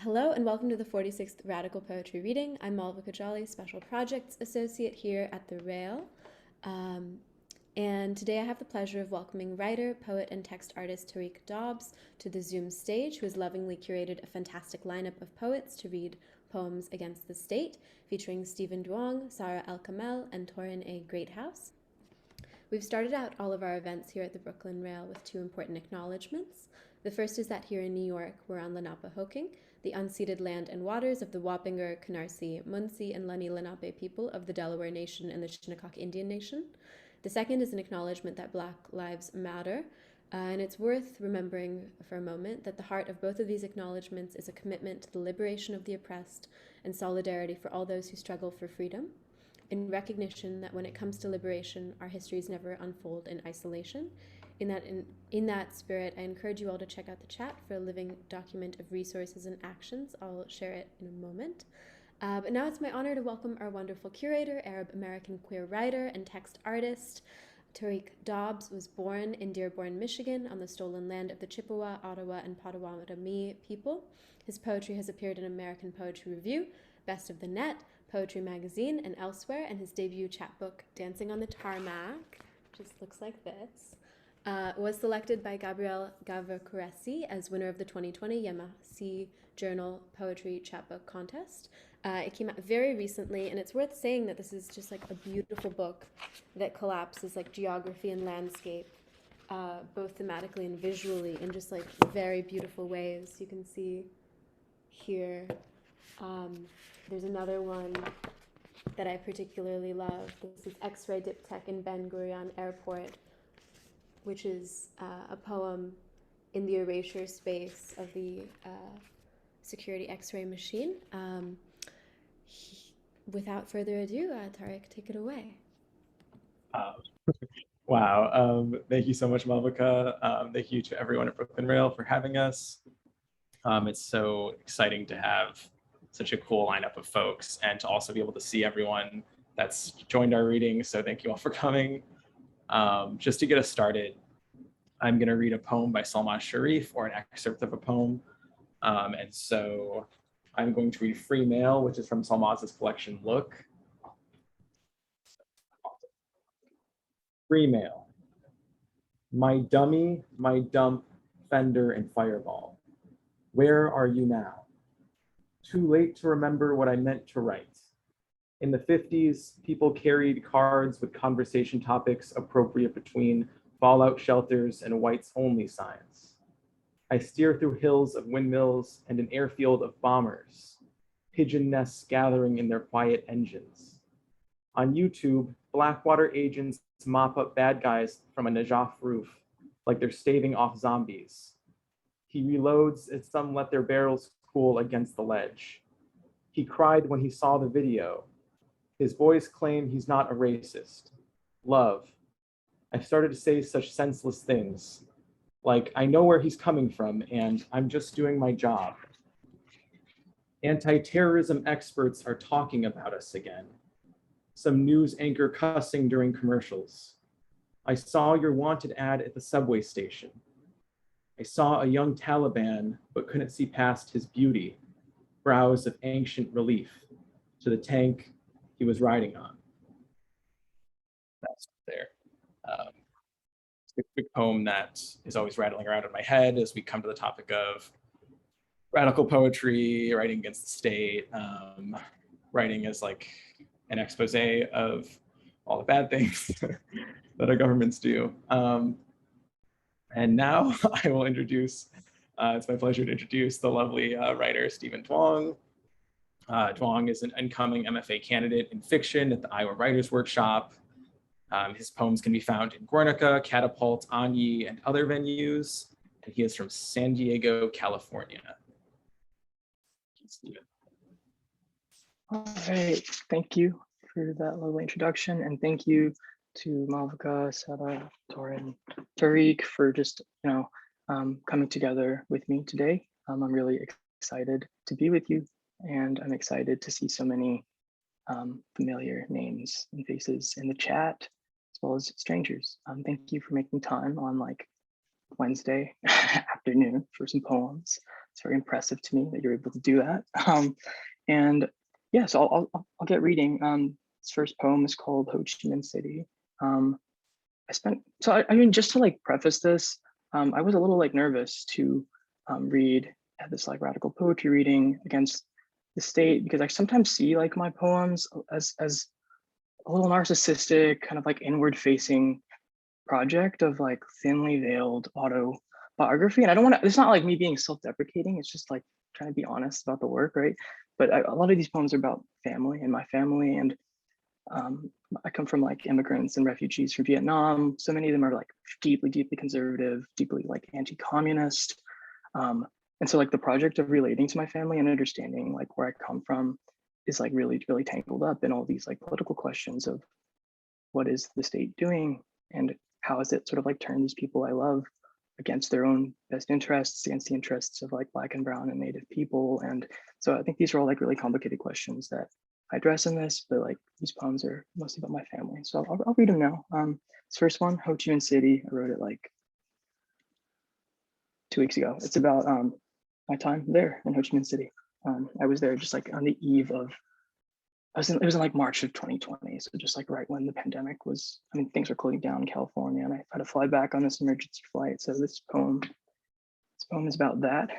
Hello and welcome to the 46th Radical Poetry Reading. I'm Malvika Jolly, Special Projects Associate here at the Rail. And today I have the pleasure of welcoming writer, poet, and text artist Tarik Dobbs to the Zoom stage, who has lovingly curated a fantastic lineup of poets to read poems against the state, featuring Steven Duong, Sara Elkamel, and Taurene Greathouse. We've started out all of our events here at the Brooklyn Rail with two important acknowledgements. The first is that here in New York, we're on Lenapehoking, the unceded land and waters of the Wappinger, Canarsie, Munsee, and Lenni Lenape people of the Delaware Nation and the Shinnecock Indian Nation. The second is an acknowledgement that Black Lives Matter, and it's worth remembering for a moment that the heart of both of these acknowledgements is a commitment to the liberation of the oppressed and solidarity for all those who struggle for freedom, in recognition that when it comes to liberation, our histories never unfold in isolation. In that spirit, I encourage you all to check out the chat for a living document of resources and actions. I'll share it in a moment. But now it's my honor to welcome our wonderful curator, Arab-American queer writer, and text artist. Tarik Dobbs was born in Dearborn, Michigan, on the stolen land of the Chippewa, Ottawa, and Potawatomi people. His poetry has appeared in American Poetry Review, Best of the Net, Poetry Magazine, and elsewhere, and his debut chapbook, Dancing on the Tarmac, just looks like this, was selected by Gabrielle Calvocoressi as winner of the 2020 Yemassee Journal Poetry Chapbook Contest. It came out very recently, and it's worth saying that this is just like a beautiful book that collapses like geography and landscape, both thematically and visually, in just like very beautiful ways. You can see here. There's another one that I particularly love. This is X-Ray Diptech in Ben Gurion Airport, which is a poem in the erasure space of the security X-ray machine. Without further ado, Tarik, take it away. Wow. Thank you so much, Malvika. Thank you to everyone at Brooklyn Rail for having us. It's so exciting to have such a cool lineup of folks and to also be able to see everyone that's joined our reading. So thank you all for coming. Just to get us started, I'm going to read a poem by Salma Sharif, or an excerpt of a poem. And so I'm going to read Free Mail, which is from Salma's collection, Look. Free Mail. My dummy, my dump, fender, and fireball. Where are you now? Too late to remember what I meant to write. In the 50s, people carried cards with conversation topics appropriate between fallout shelters and whites-only signs. I steer through hills of windmills and an airfield of bombers, pigeon nests gathering in their quiet engines. On YouTube, Blackwater agents mop up bad guys from a Najaf roof like they're staving off zombies. He reloads as some let their barrels cool against the ledge. He cried when he saw the video. His boys claim he's not a racist. Love. I've started to say such senseless things, like I know where he's coming from and I'm just doing my job. Anti-terrorism experts are talking about us again. Some news anchor cussing during commercials. I saw your wanted ad at the subway station. I saw a young Taliban, but couldn't see past his beauty, brows of ancient relief, to the tank he was riding on. That's there. It's a quick poem that is always rattling around in my head as we come to the topic of radical poetry, writing against the state, writing as like an expose of all the bad things that our governments do. And now I will introduce, it's my pleasure to introduce the lovely writer, Steven Duong. Duong is an incoming MFA candidate in fiction at the Iowa Writers Workshop. His poems can be found in Guernica, Catapult, AGNI, and other venues. And he is from San Diego, California. Steven. All right, thank you for that lovely introduction. And thank you to Malvika, Sara, Torrin, Tarik for just, coming together with me today. I'm really excited to be with you, and I'm excited to see so many familiar names and faces in the chat, as well as strangers. Thank you for making time on like Wednesday afternoon for some poems. it's very impressive to me that you're able to do that. And yeah, so I'll get reading. This first poem is called Ho Chi Minh City. I mean, just to like preface this, I was a little like nervous to read at this like radical poetry reading against the state, because I sometimes see like my poems as a little narcissistic, kind of like inward facing project of like thinly veiled autobiography. And I don't want to, it's not like me being self-deprecating, it's just like trying to be honest about the work, right? But a lot of these poems are about family and my family. And I come from like immigrants and refugees from Vietnam. So many of them are like deeply, deeply conservative, deeply like anti-communist. And so like the project of relating to my family and understanding like where I come from is like really, really tangled up in all these like political questions of what is the state doing and how has it sort of like turned these people I love against their own best interests, against the interests of like Black and Brown and Native people. And so I think these are all like really complicated questions that I address in this, but like these poems are mostly about my family. So I'll read them now. This first one, Ho Chi Minh City, I wrote it like 2 weeks ago. It's about my time there in Ho Chi Minh City. I was there just like on the eve of, it was in like March of 2020. So just like right when the pandemic was, I mean, things were closing down in California, and I had to fly back on this emergency flight. So this poem is about that.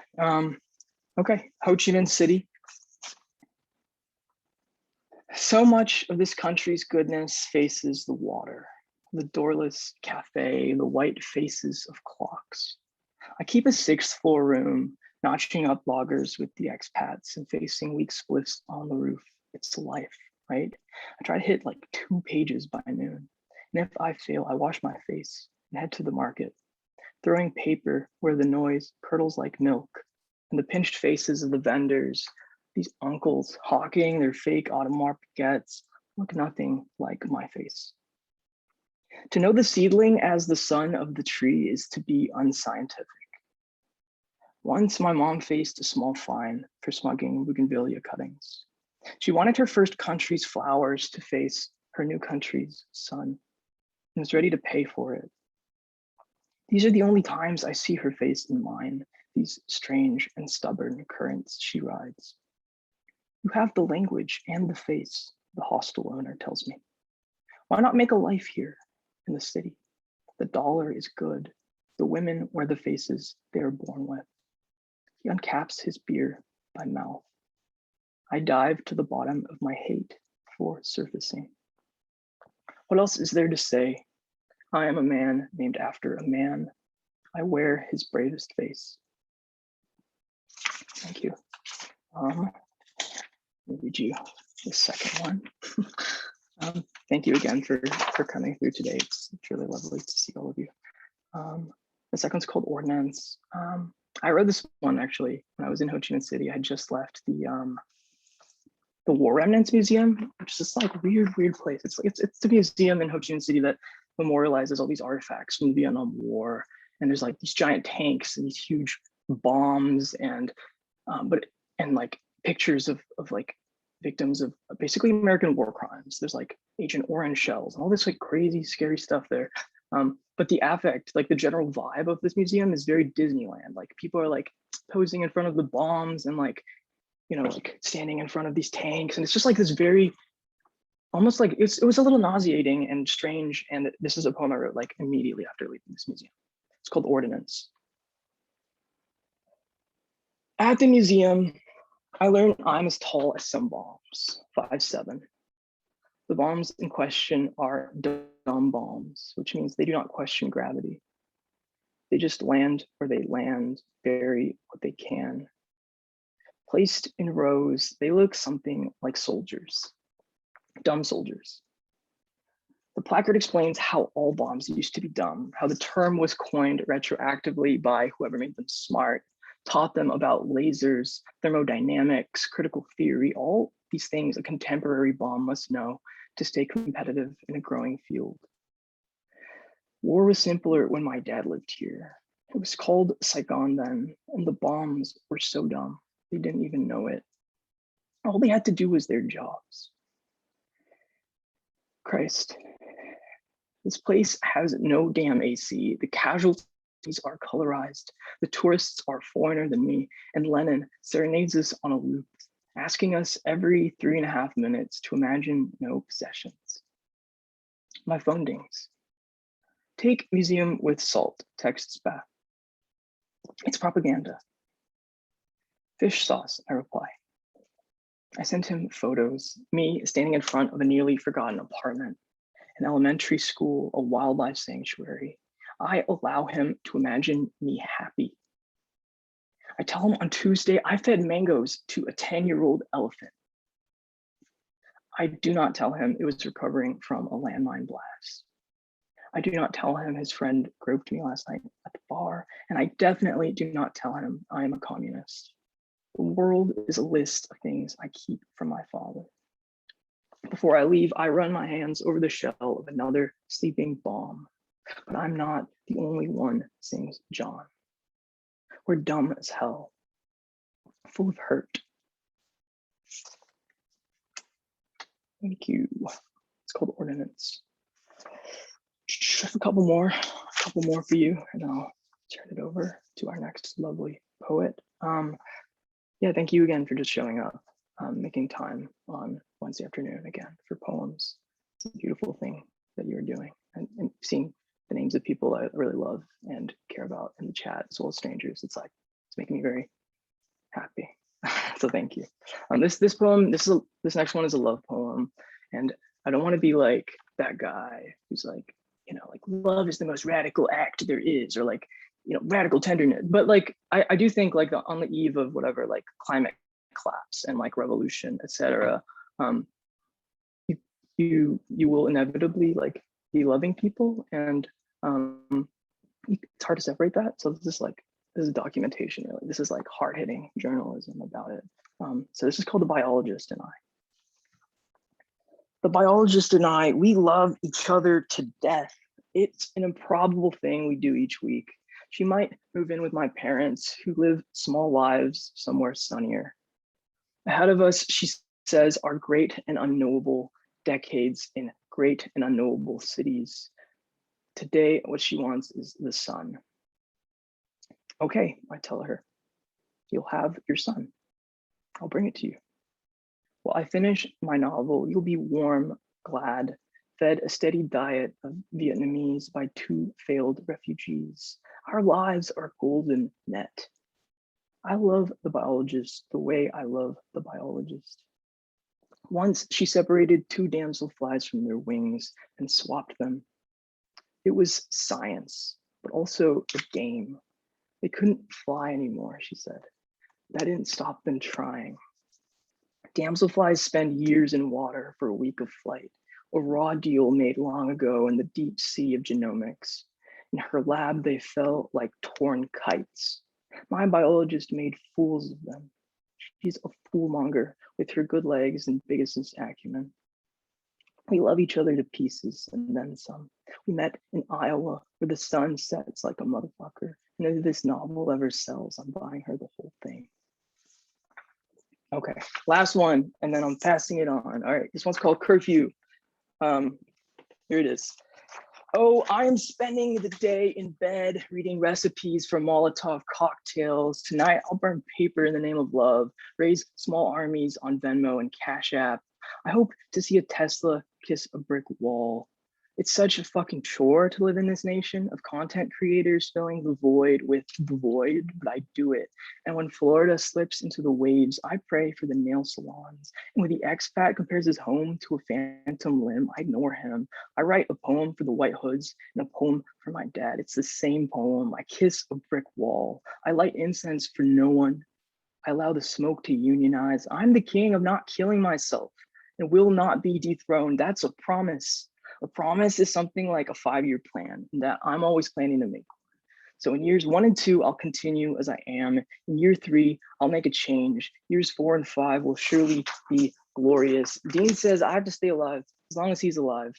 Okay, Ho Chi Minh City. So much of this country's goodness faces the water, the doorless cafe, the white faces of clocks. I keep a 6th floor room, notching up loggers with the expats and facing weak spliffs on the roof. It's life, right? I try to hit like 2 pages by noon. And if I fail, I wash my face and head to the market, throwing paper where the noise curdles like milk, and the pinched faces of the vendors, these uncles hawking their fake Audemars baguettes, look nothing like my face. To know the seedling as the son of the tree is to be unscientific. Once my mom faced a small fine for smuggling bougainvillea cuttings. She wanted her first country's flowers to face her new country's sun, and was ready to pay for it. These are the only times I see her face in mine, these strange and stubborn currents she rides. You have the language and the face, the hostel owner tells me. Why not make a life here in the city? The dollar is good. The women wear the faces they are born with. He uncaps his beer by mouth. I dive to the bottom of my hate for surfacing. What else is there to say? I am a man named after a man. I wear his bravest face. Thank you. Let me read you the second one. Thank you again for coming through today. It's really lovely to see all of you. The second one's called Ordnance. I read this one actually when I was in Ho Chi Minh City. I had just left the War Remnants Museum, which is this like weird place. It's a museum in Ho Chi Minh City that memorializes all these artifacts from the Vietnam War. And there's like these giant tanks and these huge bombs and like pictures of like victims of basically American war crimes. There's like Agent Orange shells and all this like crazy, scary stuff there. But the affect, like the general vibe of this museum is very Disneyland. Like people are like posing in front of the bombs and like, you know, like standing in front of these tanks. And it's just like this very, almost like it was a little nauseating and strange. And this is a poem I wrote like immediately after leaving this museum. It's called Ordnance. At the museum, I learned I'm as tall as some bombs, 5'7". The bombs in question are dumb bombs, which means they do not question gravity. They just land where they land, bury what they can. Placed in rows, they look something like soldiers, dumb soldiers. The placard explains how all bombs used to be dumb, how the term was coined retroactively by whoever made them smart, taught them about lasers, thermodynamics, critical theory, all these things a contemporary bomb must know to stay competitive in a growing field. War was simpler when my dad lived here. It was called Saigon then, and the bombs were so dumb, they didn't even know it. All they had to do was their jobs. Christ, this place has no damn AC. The casualties These are colorized. The tourists are foreigner than me, and Lenin serenades us on a loop, asking us every 3.5 minutes to imagine no possessions. My phone dings. Take museum with salt, texts back. It's propaganda. Fish sauce, I reply. I sent him photos, me standing in front of a nearly forgotten apartment, an elementary school, a wildlife sanctuary. I allow him to imagine me happy. I tell him on Tuesday, I fed mangoes to a 10-year-old elephant. I do not tell him it was recovering from a landmine blast. I do not tell him his friend groped me last night at the bar, and I definitely do not tell him I am a communist. The world is a list of things I keep from my father. Before I leave, I run my hands over the shell of another sleeping bomb. But I'm not the only one, sings John. We're dumb as hell, full of hurt. Thank you. It's called Ordnance. Just a couple more for you, and I'll turn it over to our next lovely poet. Yeah, thank you again for just showing up, making time on Wednesday afternoon again for poems. It's a beautiful thing that you're doing, and seeing the names of people I really love and care about in the chat, as well as strangers. It's making me very happy. So thank you. This next one is a love poem, and I don't want to be like that guy who's like, like love is the most radical act there is, or like, radical tenderness. But like, I do think like on the eve of whatever, like climate collapse and like revolution, etc. You will inevitably like be loving people, and it's hard to separate that. So this is documentation, really. This is like hard-hitting journalism about it. So this is called The Biologist and I. The biologist and I, we love each other to death. It's an improbable thing we do each week. She might move in with my parents, who live small lives somewhere sunnier. Ahead of us, she says, are great and unknowable decades in great and unknowable cities. Today, what she wants is the sun. Okay, I tell her, you'll have your sun. I'll bring it to you. While I finish my novel, you'll be warm, glad, fed a steady diet of Vietnamese by 2 failed refugees. Our lives are golden net. I love the biologist the way I love the biologist. Once she separated 2 damselflies from their wings and swapped them. It was science, but also a game. They couldn't fly anymore, she said. That didn't stop them trying. Damselflies spend years in water for a week of flight, a raw deal made long ago in the deep sea of genomics. In her lab, they fell like torn kites. My biologist made fools of them. She's a foolmonger with her good legs and business acumen. We love each other to pieces and then some. We met in Iowa where the sun sets like a motherfucker. And if this novel ever sells, I'm buying her the whole thing. Okay, last one, and then I'm passing it on. All right, this one's called Curfew. Here it is. Oh, I am spending the day in bed reading recipes for Molotov cocktails. Tonight, I'll burn paper in the name of love, raise small armies on Venmo and Cash App. I hope to see a Tesla kiss a brick wall. It's such a fucking chore to live in this nation of content creators filling the void with the void, but I do it. And when Florida slips into the waves, I pray for the nail salons. And when the expat compares his home to a phantom limb, I ignore him. I write a poem for the White Hoods and a poem for my dad. It's the same poem. I kiss a brick wall. I light incense for no one. I allow the smoke to unionize. I'm the king of not killing myself and will not be dethroned. That's a promise. A promise is something like a 5-year plan that I'm always planning to make. So in years 1 and 2, I'll continue as I am. In year 3, I'll make a change. Years 4 and 5 will surely be glorious. Dean says I have to stay alive as long as he's alive.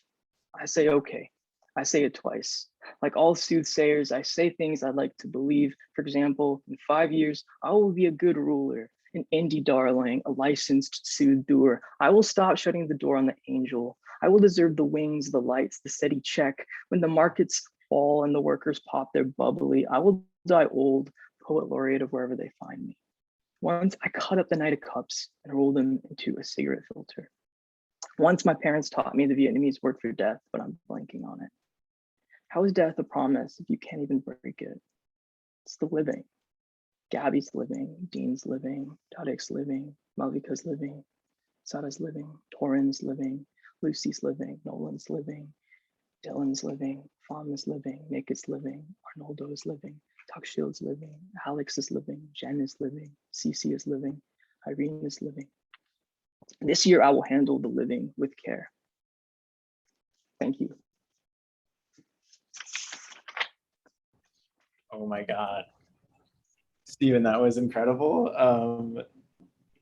I say, okay. I say it twice. Like all soothsayers, I say things I'd like to believe. For example, in 5 years, I will be a good ruler, an indie darling, a licensed soother. I will stop shutting the door on the angel. I will deserve the wings, the lights, the steady check. When the markets fall and the workers pop their bubbly. I will die old, poet laureate of wherever they find me. Once I cut up the Knight of Cups and rolled them into a cigarette filter. Once my parents taught me the Vietnamese word for death, but I'm blanking on it. How is death a promise if you can't even break it? It's the living. Gabby's living, Dean's living, Tarik's living, Malvika's living, Sara's living, Torrin's living, Lucy's living, Nolan's living, Dylan's living, Fawn is living, Nick is living, Arnoldo is living, Tuckshield's living, Alex is living, Jen is living, Cece is living, Irene is living. This year I will handle the living with care. Thank you. Oh my God. Steven, that was incredible.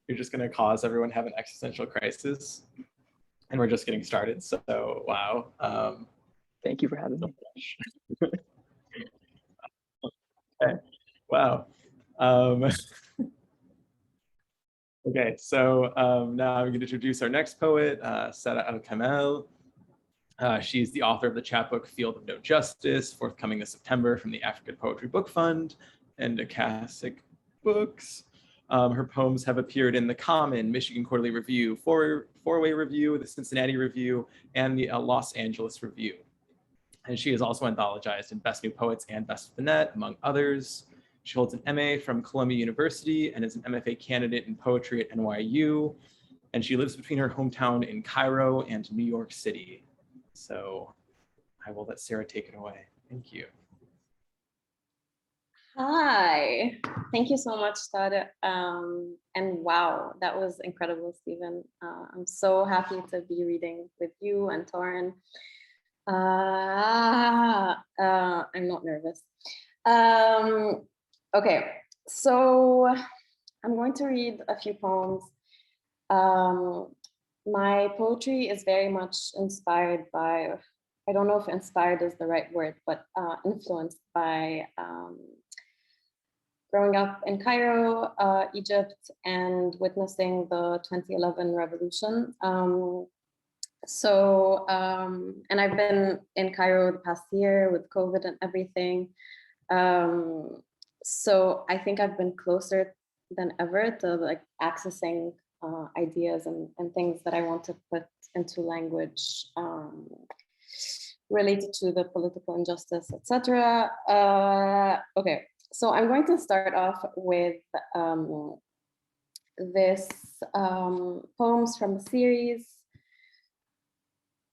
You're just gonna cause everyone to have an existential crisis. And we're just getting started, so wow. Thank you for having me. Okay. Wow. Okay, so now I'm going to introduce our next poet, Sara Elkamel. She's the author of the chapbook Field of No Justice, forthcoming this September from the African Poetry Book Fund and Akashic Books. Her poems have appeared in the Common, Michigan Quarterly Review, Four-Way Review, the Cincinnati Review, and the Los Angeles Review. And she is also anthologized in Best New Poets and Best of the Net, among others. She holds an MA from Columbia University and is an MFA candidate in poetry at NYU. And she lives between her hometown in Cairo and New York City. So I will let Sara take it away. Thank you. Hi, thank you so much, Sara. And wow, that was incredible, Steven. I'm so happy to be reading with you and Torrin. I'm not nervous. Okay, so I'm going to read a few poems. My poetry is very much inspired by, I don't know if inspired is the right word, but influenced by growing up in Cairo, Egypt, and witnessing the 2011 revolution. And I've been in Cairo the past year with COVID and everything. So I think I've been closer than ever to like accessing ideas and things that I want to put into language related to the political injustice, etc. Okay, so I'm going to start off with this poems from a series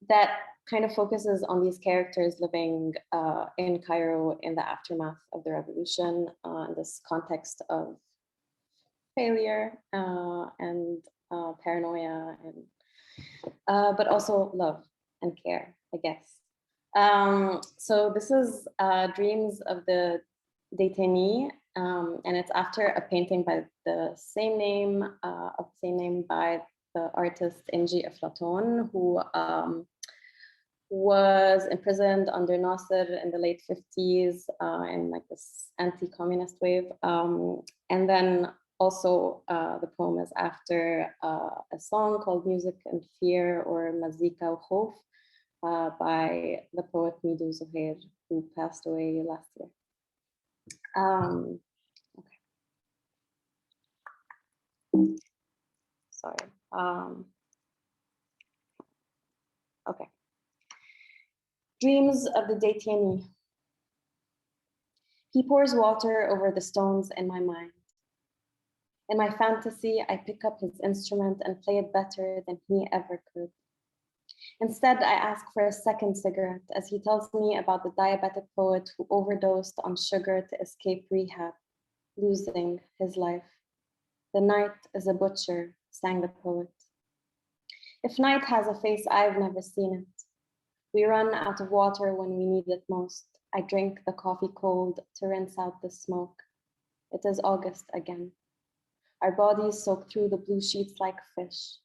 that kind of focuses on these characters living in Cairo in the aftermath of the revolution, in this context of failure and paranoia, and but also love and care, I guess. So this is Dreams of the Detainee, and it's after a painting by the same name, by the artist Inji Aflatun, who was imprisoned under Nasser in the late 50s in like this anti-communist wave. And then also the poem is after a song called Music and Fear, or Mazika و Khof, by the poet Midu Zuhair, who passed away last year. Okay. Sorry. Okay. Dreams of the Detainee. He pours water over the stones in my mind. In my fantasy, I pick up his instrument and play it better than he ever could. Instead, I ask for a second cigarette as he tells me about the diabetic poet who overdosed on sugar to escape rehab, losing his life. The night is a butcher, sang the poet. If night has a face, I've never seen it. We run out of water when we need it most. I drink the coffee cold to rinse out the smoke. It is August again. Our bodies soak through the blue sheets like fish.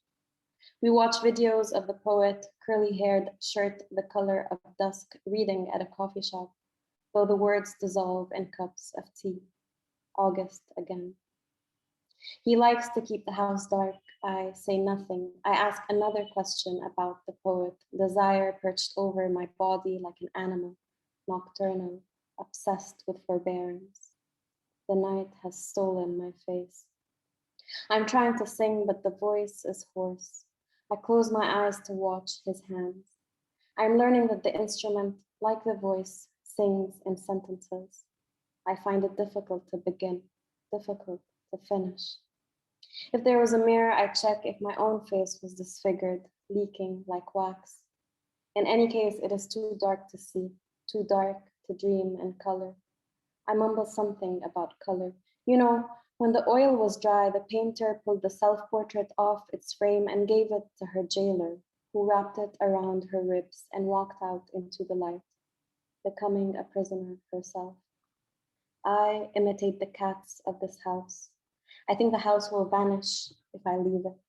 We watch videos of the poet, curly-haired, shirt the color of dusk, reading at a coffee shop, though the words dissolve in cups of tea. August again. He likes to keep the house dark. I say nothing. I ask another question about the poet, desire perched over my body like an animal, nocturnal, obsessed with forbearance. The night has stolen my face. I'm trying to sing, but the voice is hoarse. I close my eyes to watch his hands. I'm learning that the instrument, like the voice, sings in sentences. I find it difficult to begin, difficult to finish. If there was a mirror, I'd check if my own face was disfigured, leaking like wax. In any case, it is too dark to see, too dark to dream in color. I mumble something about color. You know, when the oil was dry, the painter pulled the self-portrait off its frame and gave it to her jailer, who wrapped it around her ribs and walked out into the light, becoming a prisoner herself. I imitate the cats of this house. I think the house will vanish if I leave it.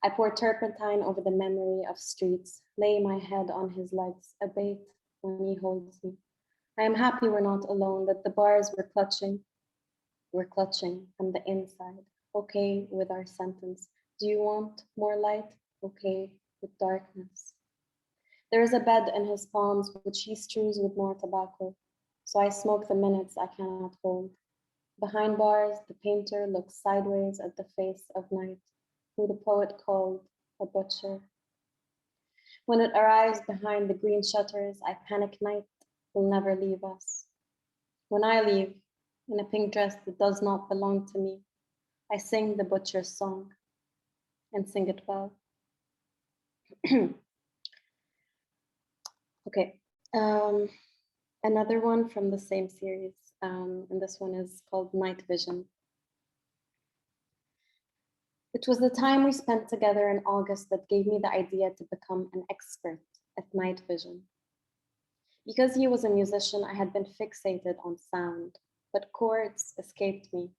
I pour turpentine over the memory of streets, lay my head on his legs, a bait when he holds me. I am happy we're not alone, that the bars we're clutching from the inside. Okay with our sentence. Do you want more light? Okay with darkness. There is a bed in his palms, which he strews with more tobacco. So I smoke the minutes I cannot hold. Behind bars, the painter looks sideways at the face of night, who the poet called a butcher. When it arrives behind the green shutters, I panic night will never leave us. When I leave, in a pink dress that does not belong to me, I sing the butcher's song and sing it well. Okay, another one from the same series, and this one is called Night Vision. It was the time we spent together in August that gave me the idea to become an expert at night vision. Because he was a musician, I had been fixated on sound, but chords escaped me.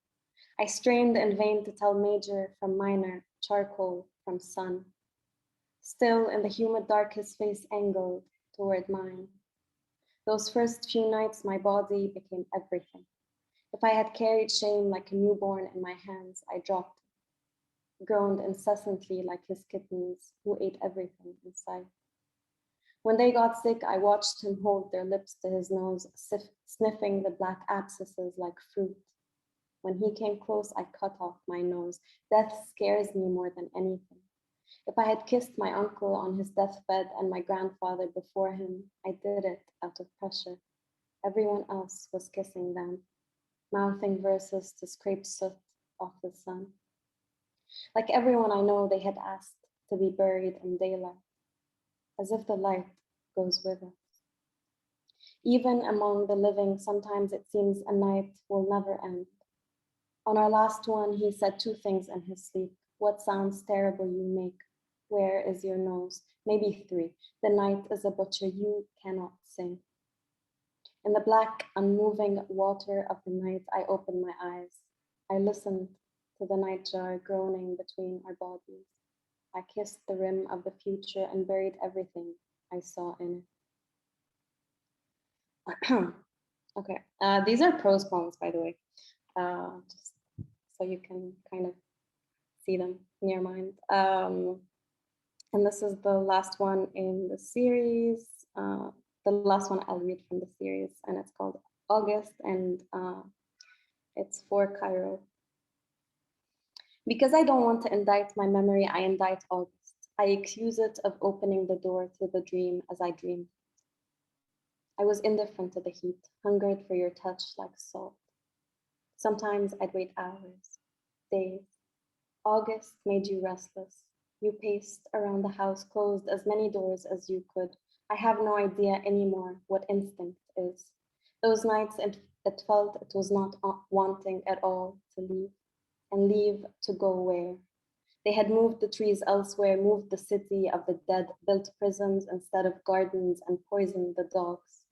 I strained in vain to tell major from minor, charcoal from sun. Still, in the humid dark, his face angled toward mine. Those first few nights, my body became everything. If I had carried shame like a newborn in my hands, I dropped it, groaned incessantly like his kittens who ate everything in sight. When they got sick, I watched him hold their lips to his nose, sniffing the black abscesses like fruit. When he came close, I cut off my nose. Death scares me more than anything. If I had kissed my uncle on his deathbed and my grandfather before him, I did it out of pressure. Everyone else was kissing them, mouthing verses to scrape soot off the sun. Like everyone I know, they had asked to be buried in daylight, as if the light goes with us. Even among the living, sometimes it seems a night will never end. On our last one, he said two things in his sleep. What sounds terrible you make. Where is your nose? Maybe three. The night is a butcher you cannot sing. In the black, unmoving water of the night, I opened my eyes. I listened to the nightjar groaning between our bodies. I kissed the rim of the future and buried everything I saw in it. Okay, these are prose poems, by the way, just so you can kind of see them in your mind. And this is the last one in the series, the last one I'll read from the series, and it's called August, and it's for Cairo. Because I don't want to indict my memory, I indict August. I accuse it of opening the door to the dream as I dreamed. I was indifferent to the heat, hungered for your touch like salt. Sometimes I'd wait hours, days. August made you restless. You paced around the house, closed as many doors as you could. I have no idea anymore what instinct is. Those nights it felt it was not wanting at all to leave, and leave to go where? They had moved the trees elsewhere, moved the city of the dead, built prisons instead of gardens, and poisoned the dogs.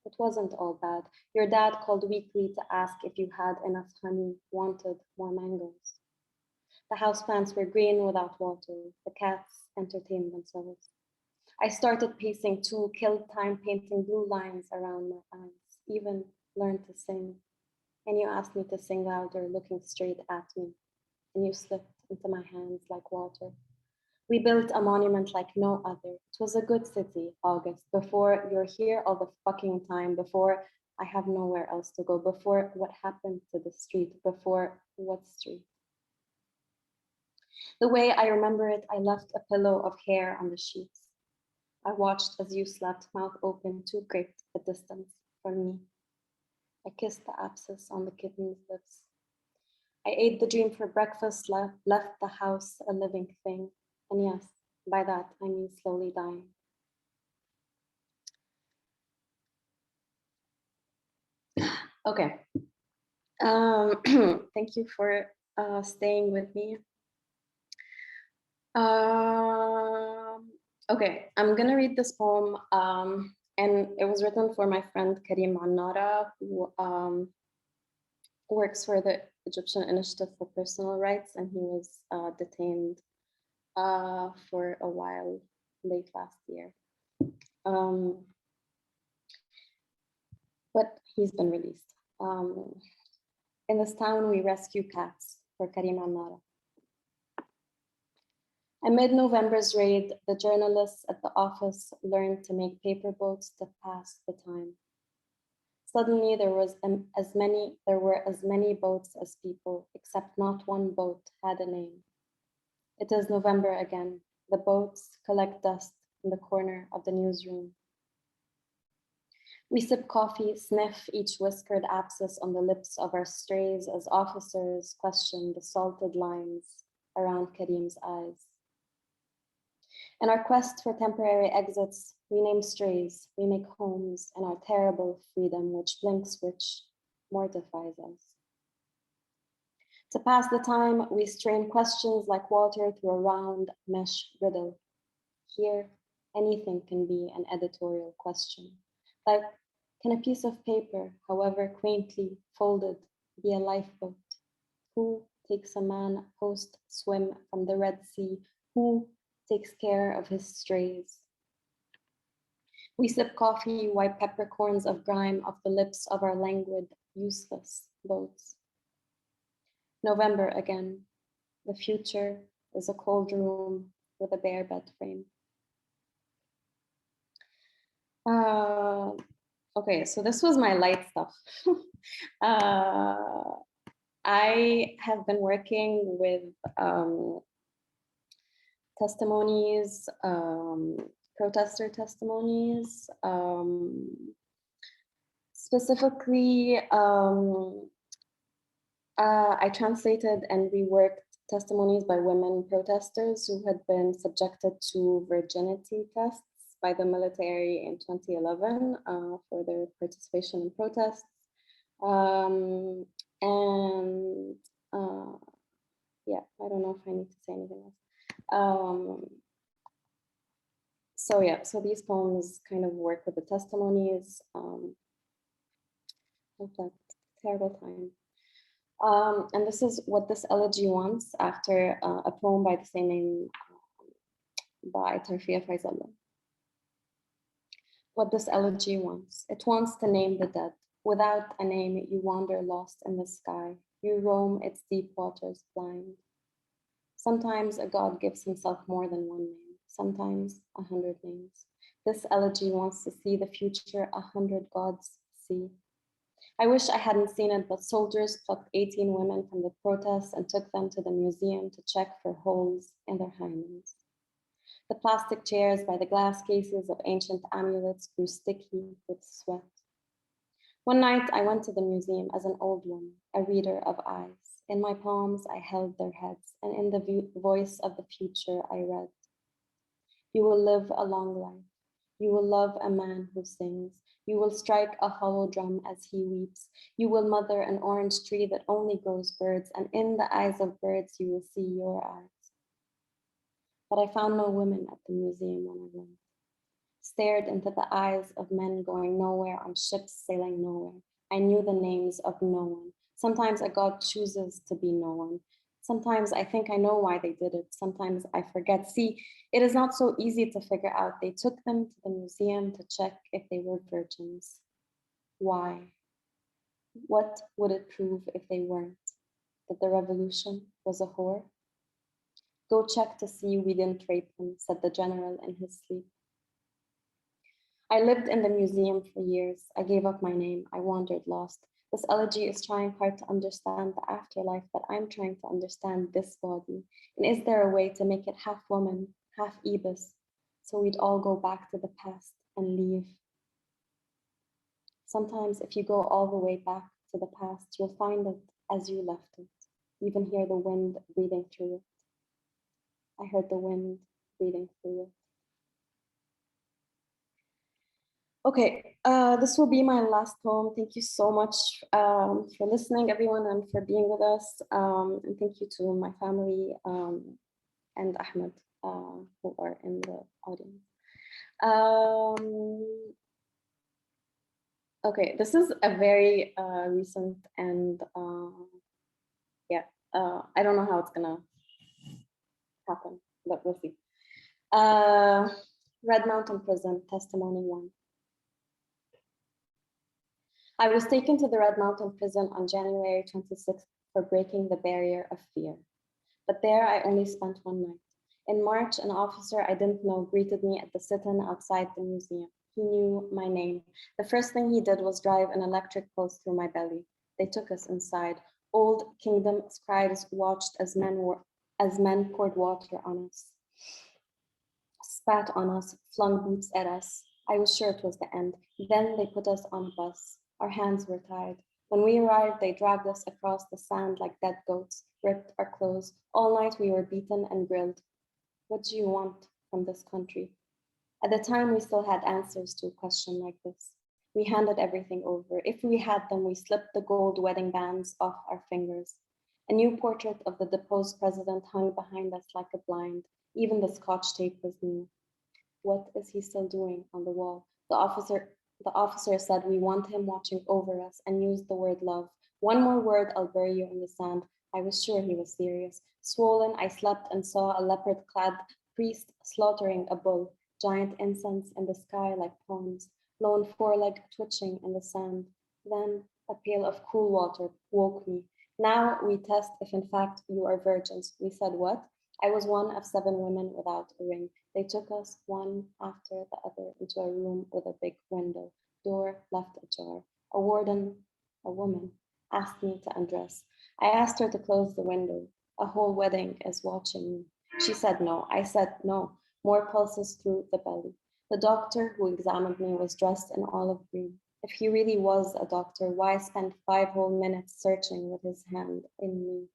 It wasn't all bad. Your dad called weekly to ask if you had enough honey, wanted more mangoes. The houseplants were green without water. The cats entertained themselves. I started pacing too, killed time painting blue lines around my eyes, even learned to sing. And you asked me to sing louder, looking straight at me. And you slipped into my hands like water. We built a monument like no other. It was a good city, August, before you're here all the fucking time, before I have nowhere else to go, before what happened to the street, before what street? The way I remember it, I left a pillow of hair on the sheets. I watched as you slept, mouth open, too great a distance from me. I kissed the abscess on the kitten's lips. I ate the dream for breakfast, left the house a living thing. And yes, by that, I mean slowly dying. Okay. Thank you for staying with me. Okay, I'm gonna read this poem, and it was written for my friend Karim Annara, who works for the Egyptian Initiative for Personal Rights, and he was detained for a while late last year. But he's been released. In this town, we rescue cats for Karim Annara. Amid November's raid, the journalists at the office learned to make paper boats to pass the time. Suddenly, there were as many boats as people, except not one boat had a name. It is November again. The boats collect dust in the corner of the newsroom. We sip coffee, sniff each whiskered abscess on the lips of our strays as officers question the salted lines around Karim's eyes. In our quest for temporary exits, we name strays, we make homes in our terrible freedom, which mortifies us. To pass the time, we strain questions like water through a round mesh riddle. Here, anything can be an editorial question. Like, can a piece of paper, however quaintly folded, be a lifeboat? Who takes a man post-swim from the Red Sea? Who takes care of his strays? We sip coffee, wipe peppercorns of grime off the lips of our languid, useless boats. November again. The future is a cold room with a bare bed frame. Okay, so this was my light stuff. I have been working with testimonies, protester testimonies. Specifically, I translated and reworked testimonies by women protesters who had been subjected to virginity tests by the military in 2011 for their participation in protests. Yeah, I don't know if I need to say anything else. So yeah, so these poems kind of work with the testimonies of that terrible time. And this is what this elegy wants after a poem by the same name by Tarfia Faizallah. What this elegy wants. It wants to name the dead. Without a name, you wander lost in the sky. You roam its deep waters blind. Sometimes a god gives himself more than one name, sometimes 100 names. This elegy wants to see the future 100 gods see. I wish I hadn't seen it, but soldiers plucked 18 women from the protests and took them to the museum to check for holes in their hymens. The plastic chairs by the glass cases of ancient amulets grew sticky with sweat. One night I went to the museum as an old woman, a reader of eyes. In my palms I held their heads, and in the voice of the future I read, "You will live a long life. You will love a man who sings. You will strike a hollow drum as he weeps. You will mother an orange tree that only grows birds, and in the eyes of birds you will see your eyes." But I found no women at the museum when I went. Stared into the eyes of men going nowhere on ships sailing nowhere. I knew the names of no one. Sometimes a god chooses to be no one. Sometimes I think I know why they did it. Sometimes I forget. See, it is not so easy to figure out. They took them to the museum to check if they were virgins. Why? What would it prove if they weren't? That the revolution was a whore? Go check to see we didn't rape him, said the general in his sleep. I lived in the museum for years. I gave up my name. I wandered lost. This elegy is trying hard to understand the afterlife, but I'm trying to understand this body. And is there a way to make it half woman, half ibis, so we'd all go back to the past and leave? Sometimes if you go all the way back to the past, you'll find it as you left it. Even hear the wind breathing through it. I heard the wind breathing through it. Okay, this will be my last poem. Thank you so much for listening, everyone, and for being with us. And thank you to my family and Ahmed, who are in the audience. Okay, this is a very recent and I don't know how it's gonna happen, but we'll see. Red Mountain Prison, Testimony 1. I was taken to the Red Mountain Prison on January 26th for breaking the barrier of fear. But there I only spent one night. In March, an officer I didn't know greeted me at the sit-in outside the museum. He knew my name. The first thing he did was drive an electric pulse through my belly. They took us inside. Old Kingdom scribes watched as men poured water on us, spat on us, flung boots at us. I was sure it was the end. Then they put us on a bus. Our hands were tied. When we arrived, they dragged us across the sand like dead goats, ripped our clothes. All night we were beaten and grilled. What do you want from this country? At the time, we still had answers to a question like this. We handed everything over. If we had them, we slipped the gold wedding bands off our fingers. A new portrait of the deposed president hung behind us like a blind. Even the Scotch tape was new. What is he still doing on the wall? The officer said we want him watching over us and used the word love. One more word, I'll bury you in the sand. I was sure he was serious. Swollen, I slept and saw a leopard-clad priest slaughtering a bull, giant incense in the sky like palms, lone foreleg twitching in the sand. Then a pail of cool water woke me. Now we test if in fact you are virgins. We said what? I was one of 7 women without a ring. They took us one after the other into a room with a big window, door left ajar. A warden, a woman, asked me to undress. I asked her to close the window. A whole wedding is watching me. She said no. I said no. More pulses through the belly. The doctor who examined me was dressed in olive green. If he really was a doctor, why spend 5 whole minutes searching with his hand in me?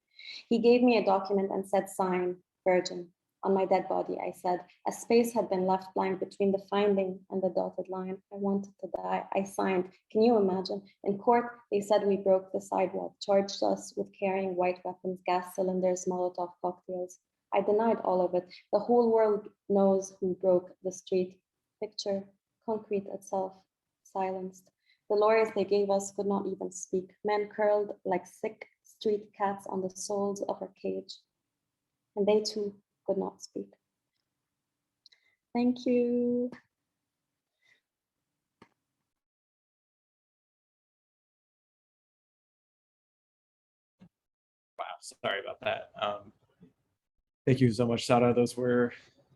He gave me a document and said, sign, virgin. On my dead body, I said, a space had been left blank between the finding and the dotted line. I wanted to die. I signed. Can you imagine? In court, they said we broke the sidewalk, charged us with carrying white weapons, gas cylinders, Molotov cocktails. I denied all of it. The whole world knows who broke the street. Picture, concrete itself, silenced. The lawyers they gave us could not even speak. Men curled like sick street cats on the soles of our cage. And they too could not speak. Thank you. Wow, sorry about that. Thank you so much, Sara. Those were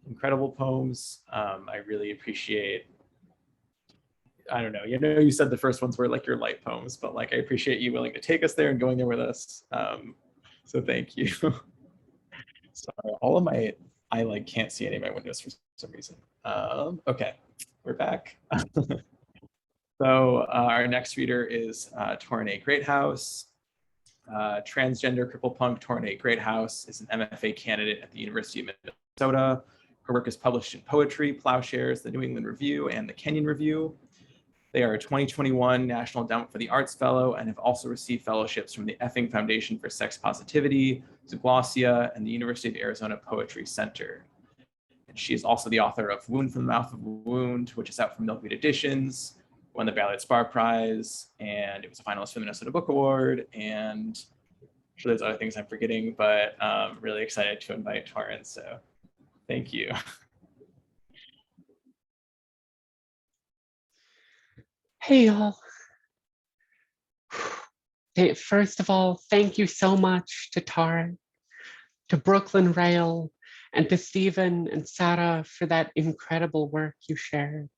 incredible poems. I really appreciate, I don't know, you said the first ones were like your light poems, but like I appreciate you willing to take us there and going there with us. So thank you. Sorry, all of my, I like can't see any of my windows for some reason. Okay, we're back. So our next reader is Taurene Greathouse. Transgender cripple punk Taurene Greathouse is an MFA candidate at the University of Minnesota. Her work is published in Poetry, Plowshares, the New England Review, and the Kenyon Review. They are a 2021 National Endowment for the Arts Fellow and have also received fellowships from the Effing Foundation for Sex Positivity, Zaglasia, and the University of Arizona Poetry Center. And she is also the author of Wound from the Mouth of a Wound, which is out from Milkweed Editions, won the Ballard Spar Prize, and it was a finalist for the Minnesota Book Award. And I'm sure there's other things I'm forgetting, but I'm really excited to invite Taurene, so thank you. Hey, y'all. Hey, first of all, thank you so much to Tarik, to Brooklyn Rail, and to Steven and Sara for that incredible work you shared.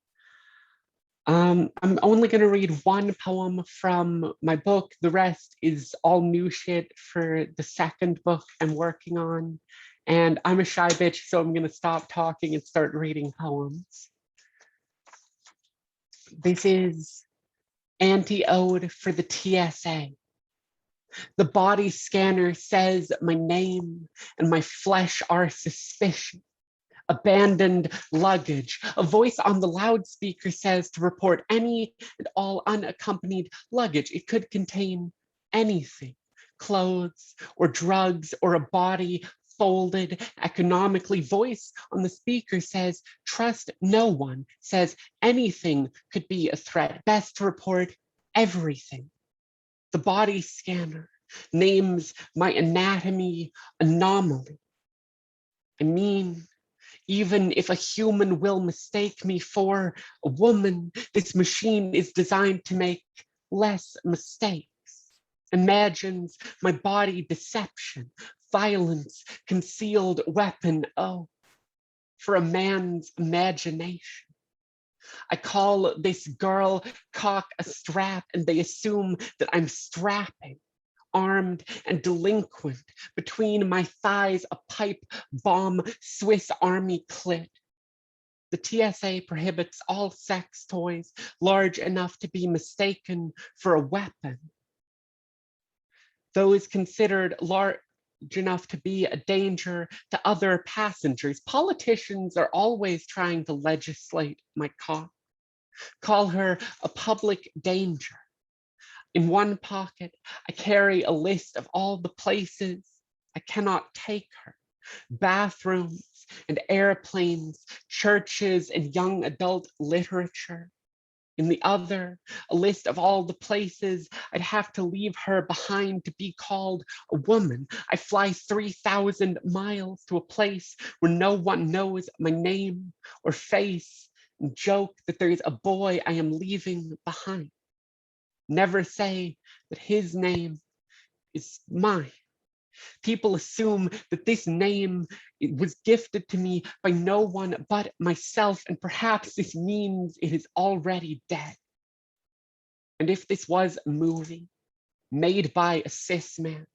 I'm only going to read one poem from my book. The rest is all new shit for the second book I'm working on. And I'm a shy bitch, so I'm going to stop talking and start reading poems. This is Anti-Ode for the TSA. The body scanner says my name and my flesh are suspicious. Abandoned luggage. A voice on the loudspeaker says to report any and all unaccompanied luggage. It could contain anything, clothes or drugs or a body folded economically. Voice on the speaker says, trust no one, says anything could be a threat. Best to report everything. The body scanner names my anatomy anomaly. I mean, even if a human will mistake me for a woman, this machine is designed to make less mistakes. Imagines my body deception, violence, concealed weapon. Oh, for a man's imagination. I call this girl cock a strap, and they assume that I'm strapping. Armed and delinquent, between my thighs a pipe bomb Swiss Army clit. The TSA prohibits all sex toys large enough to be mistaken for a weapon. Those considered large enough to be a danger to other passengers. Politicians are always trying to legislate my cock. Call her a public danger. In one pocket, I carry a list of all the places I cannot take her. Bathrooms and airplanes, churches and young adult literature. In the other, a list of all the places I'd have to leave her behind to be called a woman. I fly 3,000 miles to a place where no one knows my name or face and joke that there is a boy I am leaving behind. Never say that his name is mine. People assume that this name was gifted to me by no one but myself, and perhaps this means it is already dead. And if this was a movie made by a cis man,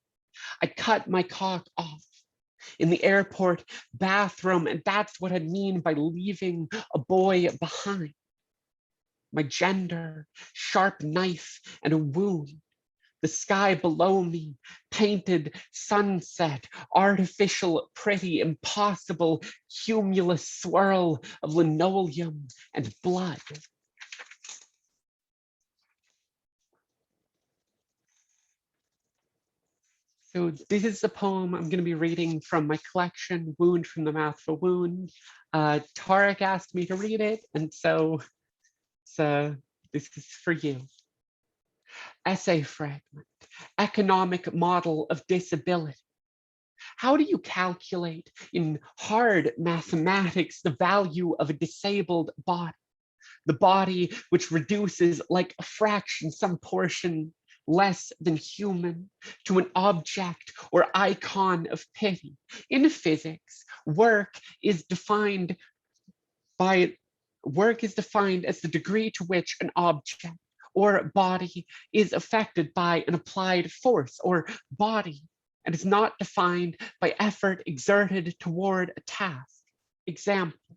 I'd cut my cock off in the airport bathroom, and that's what I mean by leaving a boy behind. My gender, sharp knife and a wound. The sky below me, painted sunset, artificial, pretty, impossible, cumulus swirl of linoleum and blood. So this is the poem I'm going to be reading from my collection, Wound from the Mouth of a Wound. Tarik asked me to read it, and so this is for you. Essay fragment, economic model of disability. How do you calculate in hard mathematics the value of a disabled body? The body which reduces like a fraction, some portion less than human, to an object or icon of pity. In physics, work is defined as the degree to which an object or body is affected by an applied force or body, and is not defined by effort exerted toward a task. Example,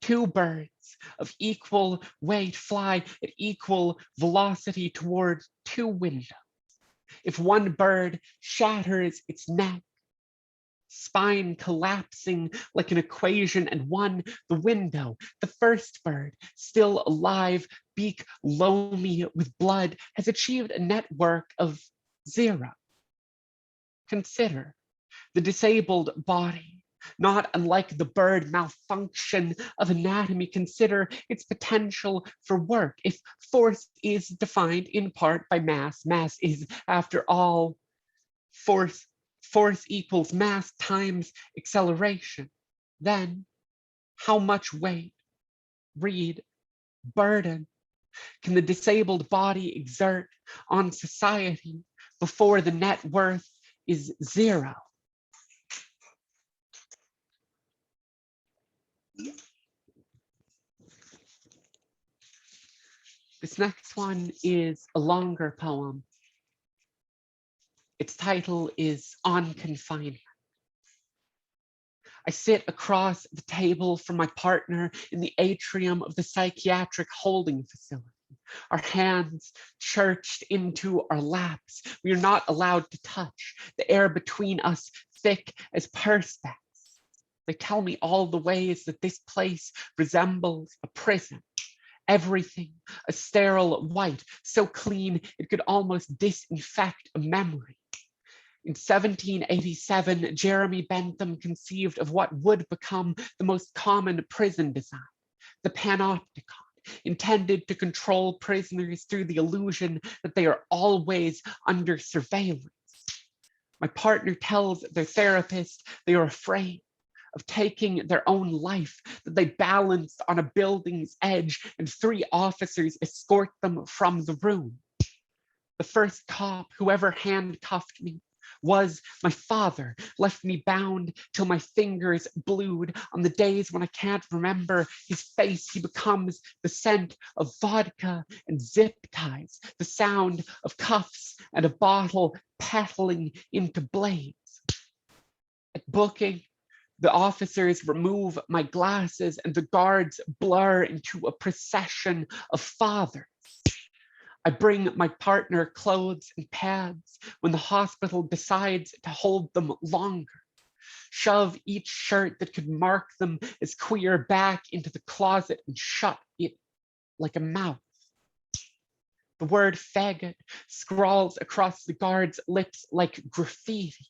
two birds of equal weight fly at equal velocity toward two windows. If one bird shatters its neck, spine collapsing like an equation, and one, the window, the first bird, still alive, beak loamy with blood, has achieved a network of 0. Consider the disabled body, not unlike the bird malfunction of anatomy. Consider its potential for work. If force is defined in part by mass, mass is, after all, force equals mass times acceleration, then how much weight, read, burden, can the disabled body exert on society before the net worth is 0? This next one is a longer poem. Its title is On Confinement. I sit across the table from my partner in the atrium of the psychiatric holding facility, our hands churched into our laps. We are not allowed to touch, the air between us thick as perspex. They tell me all the ways that this place resembles a prison. Everything a sterile white, so clean it could almost disinfect a memory. In 1787, Jeremy Bentham conceived of what would become the most common prison design, the panopticon, intended to control prisoners through the illusion that they are always under surveillance. My partner tells their therapist they are afraid of taking their own life, that they balanced on a building's edge and 3 officers escort them from the room. The first cop who ever handcuffed me was my father, left me bound till my fingers blued. On the days when I can't remember his face, he becomes the scent of vodka and zip ties, the sound of cuffs and a bottle pedaling into blades. At booking, the officers remove my glasses and the guards blur into a procession of fathers. I bring my partner clothes and pads when the hospital decides to hold them longer. Shove each shirt that could mark them as queer back into the closet and shut it like a mouth. The word faggot scrawls across the guard's lips like graffiti.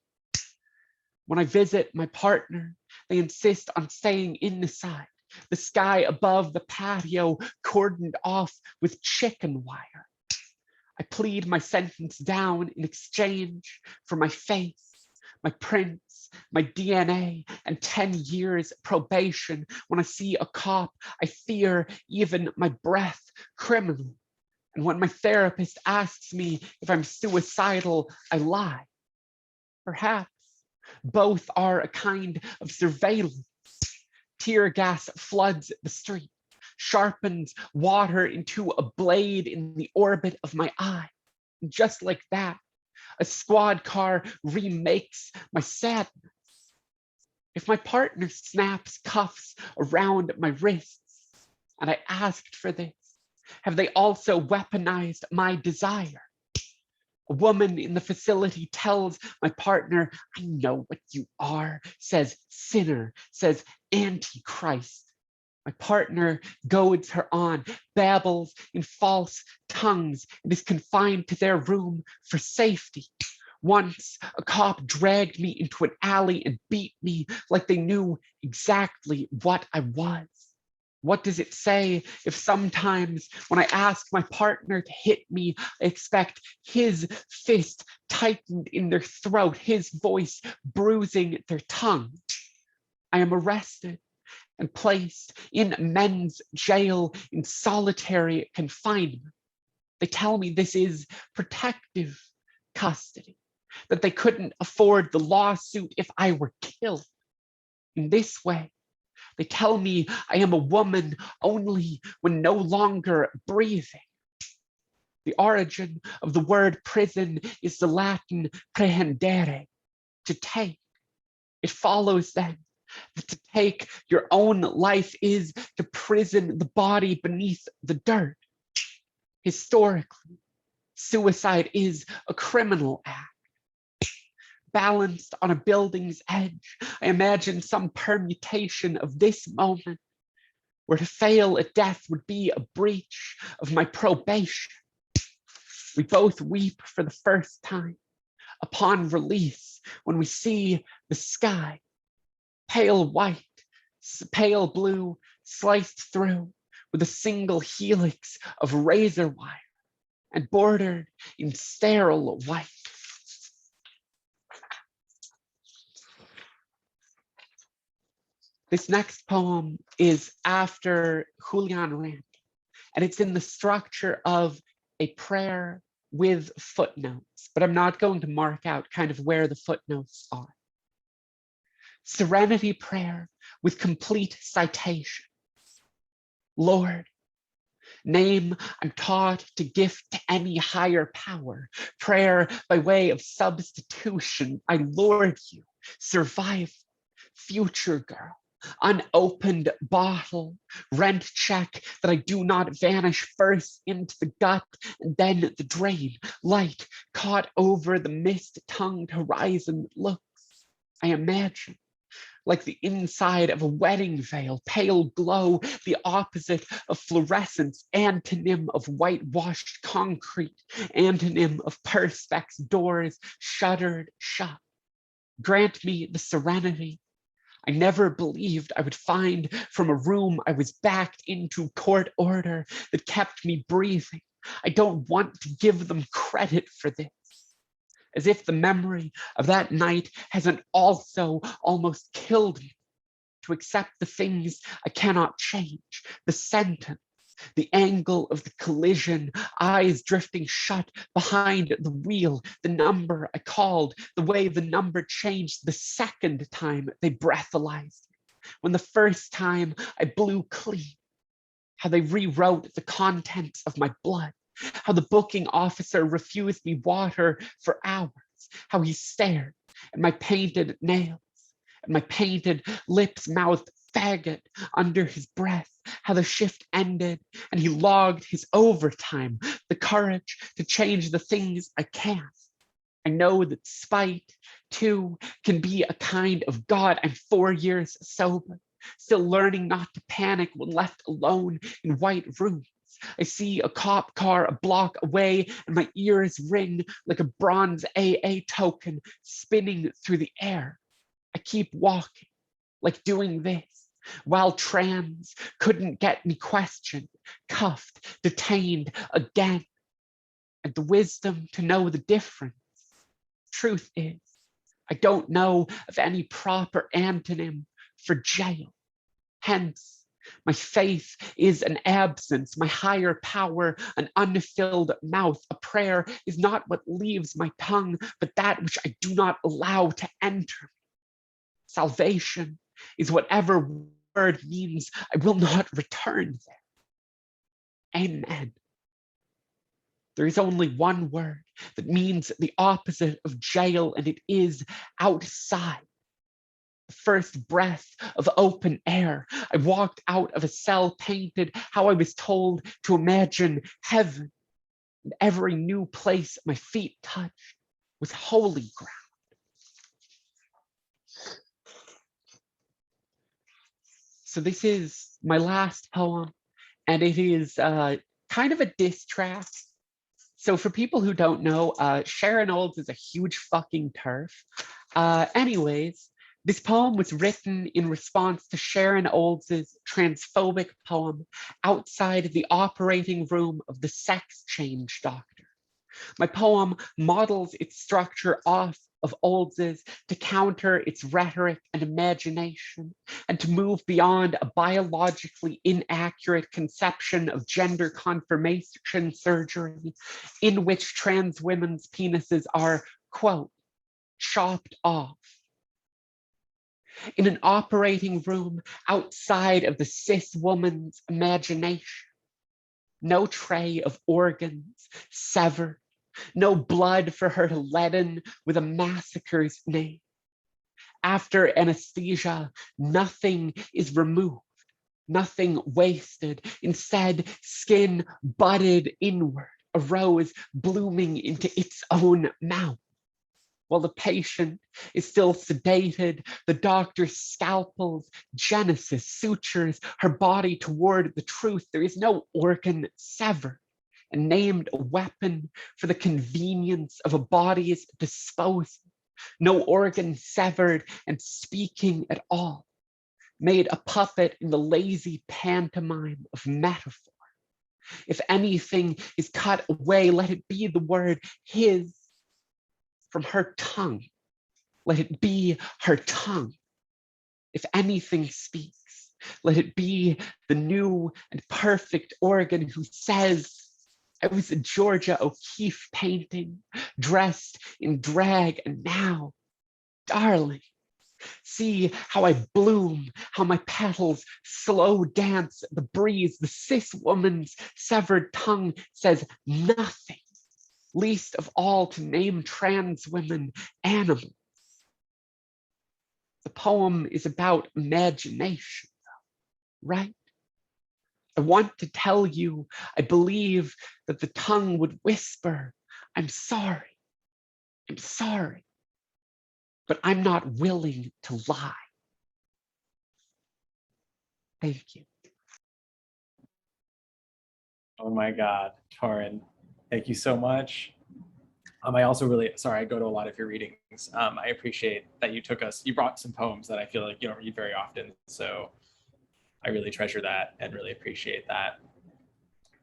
When I visit my partner, they insist on staying inside, the sky above the patio cordoned off with chicken wire. I plead my sentence down in exchange for my face, my prints, my DNA, and 10 years probation. When I see a cop, I fear even my breath criminal. And when my therapist asks me if I'm suicidal, I lie. Perhaps both are a kind of surveillance. Tear gas floods the street, sharpens water into a blade in the orbit of my eye. Just like that, a squad car remakes my sadness. If my partner snaps cuffs around my wrists, and I asked for this, have they also weaponized my desire? A woman in the facility tells my partner, I know what you are, says sinner, says antichrist. My partner goads her on, babbles in false tongues, and is confined to their room for safety. Once a cop dragged me into an alley and beat me like they knew exactly what I was. What does it say if sometimes when I ask my partner to hit me, I expect his fist tightened in their throat, his voice bruising their tongue? I am arrested and placed in men's jail in solitary confinement. They tell me this is protective custody, that they couldn't afford the lawsuit if I were killed. In this way, they tell me I am a woman only when no longer breathing. The origin of the word prison is the Latin prehendere, to take. It follows then that to take your own life is to prison the body beneath the dirt. Historically, suicide is a criminal act. Balanced on a building's edge, I imagine some permutation of this moment where to fail at death would be a breach of my probation. We both weep for the first time upon release when we see the sky, pale white, pale blue, sliced through with a single helix of razor wire and bordered in sterile white. This next poem is after Julian Rand, and it's in the structure of a prayer with footnotes, but I'm not going to mark out kind of where the footnotes are. Serenity prayer with complete citation. Lord, name I'm taught to gift to any higher power. Prayer by way of substitution. I lord you, survive, future girl, unopened bottle, rent check that I do not vanish first into the gut and then the drain. Light caught over the mist-tongued horizon looks, I imagine, like the inside of a wedding veil, pale glow, the opposite of fluorescence, antonym of whitewashed concrete, antonym of perspex doors shuttered shut. Grant me the serenity I never believed I would find from a room I was backed into court order that kept me breathing. I don't want to give them credit for this. As if the memory of that night hasn't also almost killed me to accept the things I cannot change, the sentence, the angle of the collision, eyes drifting shut behind the wheel, the number I called, the way the number changed the second time they breathalyzed me, when the first time I blew clean, how they rewrote the contents of my blood, how the booking officer refused me water for hours, how he stared at my painted nails, at my painted lips, mouthed faggot under his breath, how the shift ended and he logged his overtime, the courage to change the things I can't. I know that spite, too, can be a kind of God. I'm 4 years sober, still learning not to panic when left alone in white rooms. I see a cop car a block away and my ears ring like a bronze AA token spinning through the air. I keep walking, like doing this, while trans couldn't get me questioned, cuffed, detained again. And the wisdom to know the difference. Truth is, I don't know of any proper antonym for jail. Hence, my faith is an absence, my higher power, an unfilled mouth. A prayer is not what leaves my tongue, but that which I do not allow to enter. Salvation is whatever word means I will not return there. Amen. There is only one word that means the opposite of jail, and it is outside. The first breath of open air. I walked out of a cell painted how I was told to imagine heaven, and every new place my feet touched was holy ground. So this is my last poem, and it is kind of a diss track. So for people who don't know, Sharon Olds is a huge fucking turf. Anyways, this poem was written in response to Sharon Olds' transphobic poem, Outside the Operating Room of the Sex Change Doctor. My poem models its structure off of Olds's to counter its rhetoric and imagination, and to move beyond a biologically inaccurate conception of gender confirmation surgery, in which trans women's penises are, quote, chopped off. In an operating room outside of the cis woman's imagination, no tray of organs severed, no blood for her to leaden with a massacre's name. After anesthesia, nothing is removed, nothing wasted. Instead, skin budded inward, a rose blooming into its own mouth. While the patient is still sedated, the doctor's scalpels, genesis, sutures her body toward the truth. There is no organ severed and named a weapon for the convenience of a body's disposal. No organ severed and speaking at all, made a puppet in the lazy pantomime of metaphor. If anything is cut away, let it be the word his from her tongue. Let it be her tongue. If anything speaks, let it be the new and perfect organ who says, I was a Georgia O'Keeffe painting, dressed in drag, and now, darling, See how I bloom, how my petals slow dance the breeze. The cis woman's severed tongue says nothing, least of all to name trans women animals. The poem is about imagination, right? I want to tell you, I believe that the tongue would whisper, I'm sorry, but I'm not willing to lie. Thank you. Oh my God, Torrin, thank you so much. I also really, sorry, I go to a lot of your readings. I appreciate that you brought some poems that I feel like you don't read very often. So I really treasure that and really appreciate that.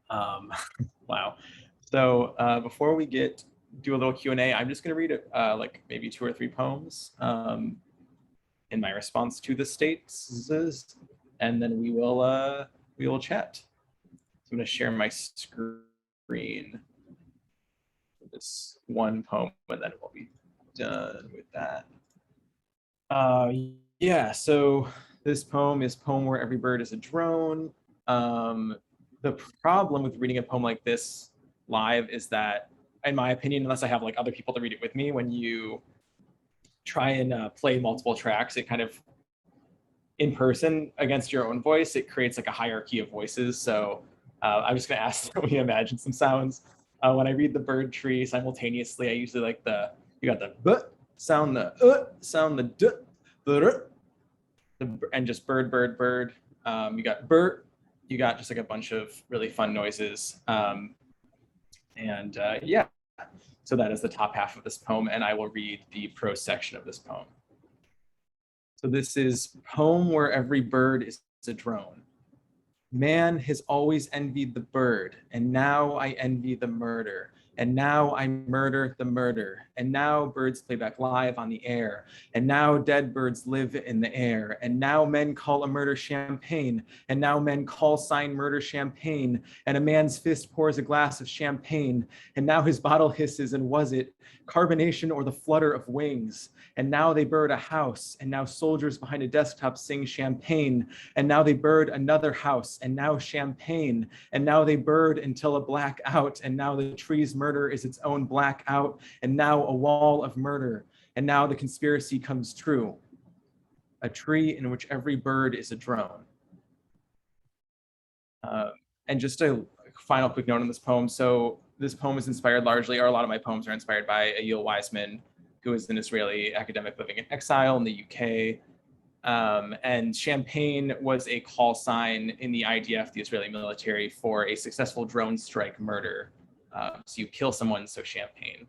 Wow. So before we do a little Q&A, I'm just gonna read like maybe 2 or 3 poems in my response to the states, and then we will chat. So I'm gonna share my screen for this one poem, and then we'll be done with that. Yeah, so this poem is Poem Where Every Bird is a Drone. The problem with reading a poem like this live is that, in my opinion, unless I have like other people to read it with me, when you try and play multiple tracks, it kind of, in person against your own voice, it creates like a hierarchy of voices. So I'm just gonna ask that we imagine some sounds. When I read the bird tree simultaneously, I usually like you got the b sound, the sound, the d, the and just bird, bird, bird. You got bird, you got just like a bunch of really fun noises. Yeah, so that is the top half of this poem, and I will read the prose section of this poem. So this is Poem Where Every Bird is a Drone. Man has always envied the bird, and now I envy the murder. And now I murder the murder. And now birds play back live on the air. And now dead birds live in the air. And now men call a murder champagne. And now men call sign murder champagne. And a man's fist pours a glass of champagne. And now his bottle hisses, and was it carbonation or the flutter of wings? And now they bird a house. And now soldiers behind a desktop sing champagne. And now they bird another house. And now champagne. And now they bird until a blackout. And now the tree's murder is its own blackout. And now a wall of murder. And now the conspiracy comes true. A tree in which every bird is a drone. And just a final quick note on this poem. So this poem is inspired largely, or a lot of my poems are inspired by Ayil Weizman, who is an Israeli academic living in exile in the UK. And champagne was a call sign in the IDF, the Israeli military, for a successful drone strike murder. So you kill someone, so champagne.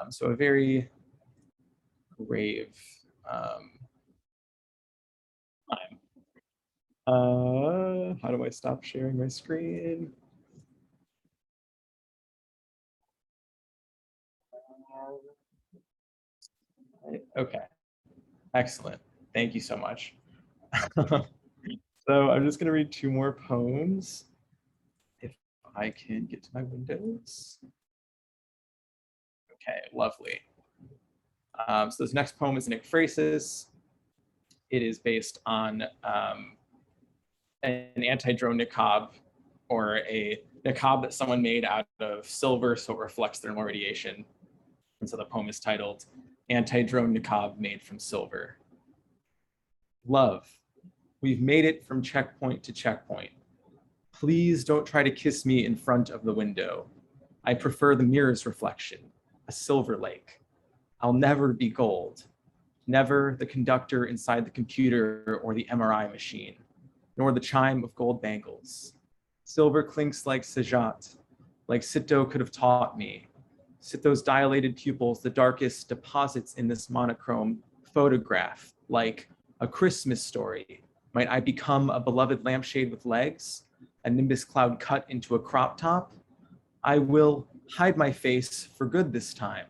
So a very grave time. How do I stop sharing my screen? Okay, excellent. Thank you so much. So I'm just gonna read 2 more poems. If I can get to my windows. Okay, lovely. So this next poem is an ekphrasis. It is based on an anti-drone niqab, or a niqab that someone made out of silver so it reflects thermal radiation. And so the poem is titled Anti-Drone Niqab Made from Silver. Love, we've made it from checkpoint to checkpoint. Please don't try to kiss me in front of the window. I prefer the mirror's reflection, a silver lake. I'll never be gold, never the conductor inside the computer or the MRI machine, nor the chime of gold bangles. Silver clinks like Sajat, like Sitto could have taught me. Sitto's dilated pupils, the darkest deposits in this monochrome photograph, like a Christmas story. Might I become a beloved lampshade with legs, a nimbus cloud cut into a crop top? I will hide my face for good this time.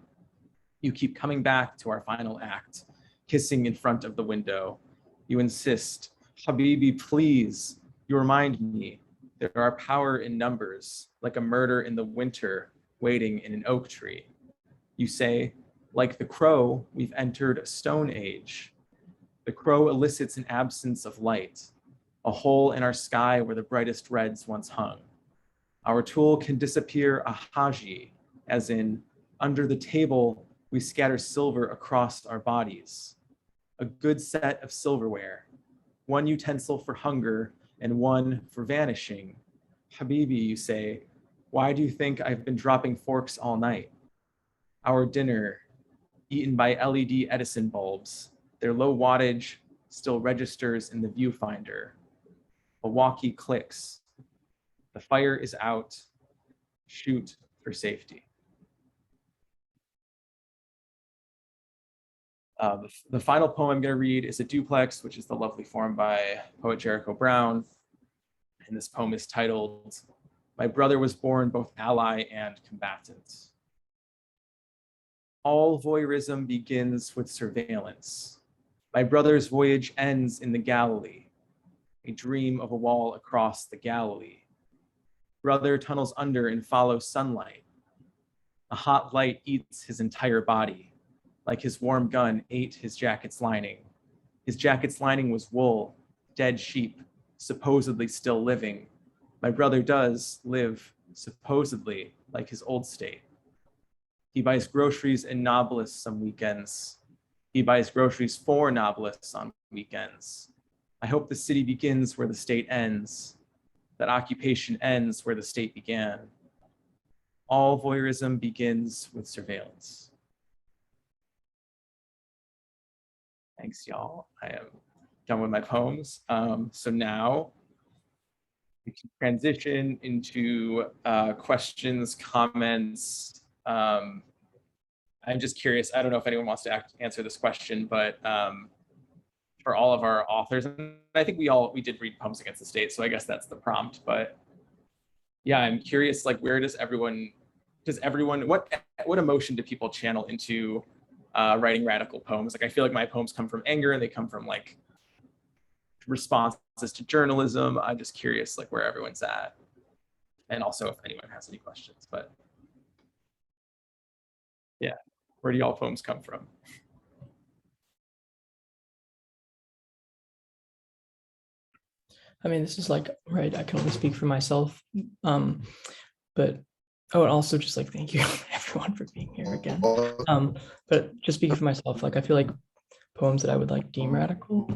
You keep coming back to our final act, kissing in front of the window. You insist, Habibi, please. You remind me there are power in numbers, like a murder in the winter waiting in an oak tree. You say, like the crow, we've entered a stone age. The crow elicits an absence of light, a hole in our sky where the brightest reds once hung. Our tool can disappear a haji, as in, under the table, we scatter silver across our bodies. A good set of silverware, one utensil for hunger and one for vanishing. Habibi, you say, why do you think I've been dropping forks all night? Our dinner, eaten by LED Edison bulbs, their low wattage still registers in the viewfinder. A walkie clicks. The fire is out. Shoot for safety. The final poem I'm going to read is a duplex, which is the lovely form by poet Jericho Brown. And this poem is titled, My Brother Was Born Both Ally and Combatant. All voyeurism begins with surveillance. My brother's voyage ends in the Galilee, a dream of a wall across the Galilee. Brother tunnels under and follows sunlight. A hot light eats his entire body, like his warm gun ate his jacket's lining. His jacket's lining was wool, dead sheep, supposedly still living. My brother does live, supposedly, like his old state. He buys groceries in Nobilis some weekends. He buys groceries for Nobilis on weekends. I hope the city begins where the state ends, that occupation ends where the state began. All voyeurism begins with surveillance. Thanks, y'all. I am done with my poems. So now we can transition into questions, comments. I'm just curious, I don't know if anyone wants to answer this question, but for all of our authors, and I think we did read Poems Against the State, so I guess that's the prompt, but yeah, I'm curious, like, where does everyone, what emotion do people channel into writing radical poems? Like, I feel like my poems come from anger and they come from like responses to journalism. I'm just curious, like, where everyone's at. And also if anyone has any questions, but yeah, where do y'all poems come from? I mean, this is like, right, I can only speak for myself, but I would also just like thank you everyone for being here again. But just speaking for myself, like I feel like poems that I would like deem radical,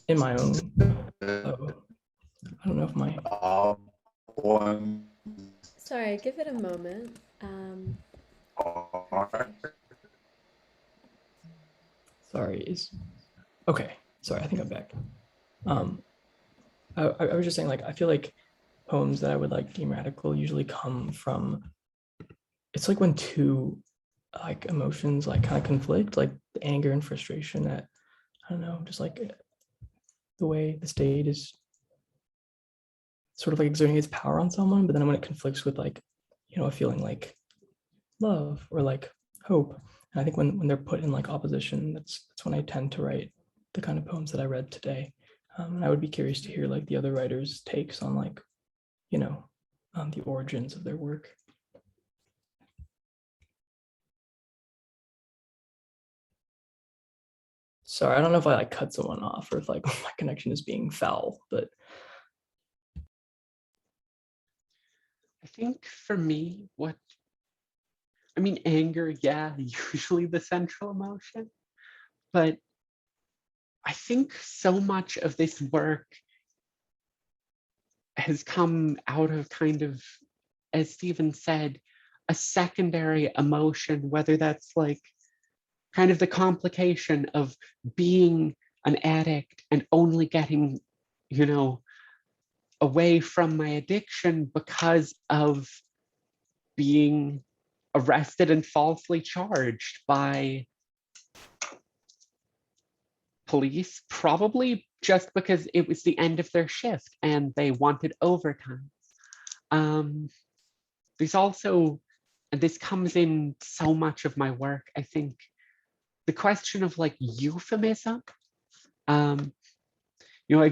in my own, I don't know if my Sorry, give it a moment. Sorry, is okay. Sorry, I think I'm back. I was just saying, like, I feel like poems that I would like deem radical usually come from, it's like when two like emotions like kind of conflict, like the anger and frustration at, I don't know, just like the way the state is sort of like exerting its power on someone, but then when it conflicts with like, you know, a feeling like love or like hope. And I think when they're put in like opposition, that's when I tend to write the kind of poems that I read today. And I would be curious to hear like the other writers' takes on like, you know, the origins of their work. Sorry, I don't know if I like cut someone off or if like my connection is being foul, but I think for me, anger, yeah, usually the central emotion, but I think so much of this work has come out of kind of, as Steven said, a secondary emotion, whether that's like kind of the complication of being an addict and only getting, you know, away from my addiction because of being arrested and falsely charged by police, probably just because it was the end of their shift and they wanted overtime. There's also, and this comes in so much of my work, I think, the question of like euphemism. You know,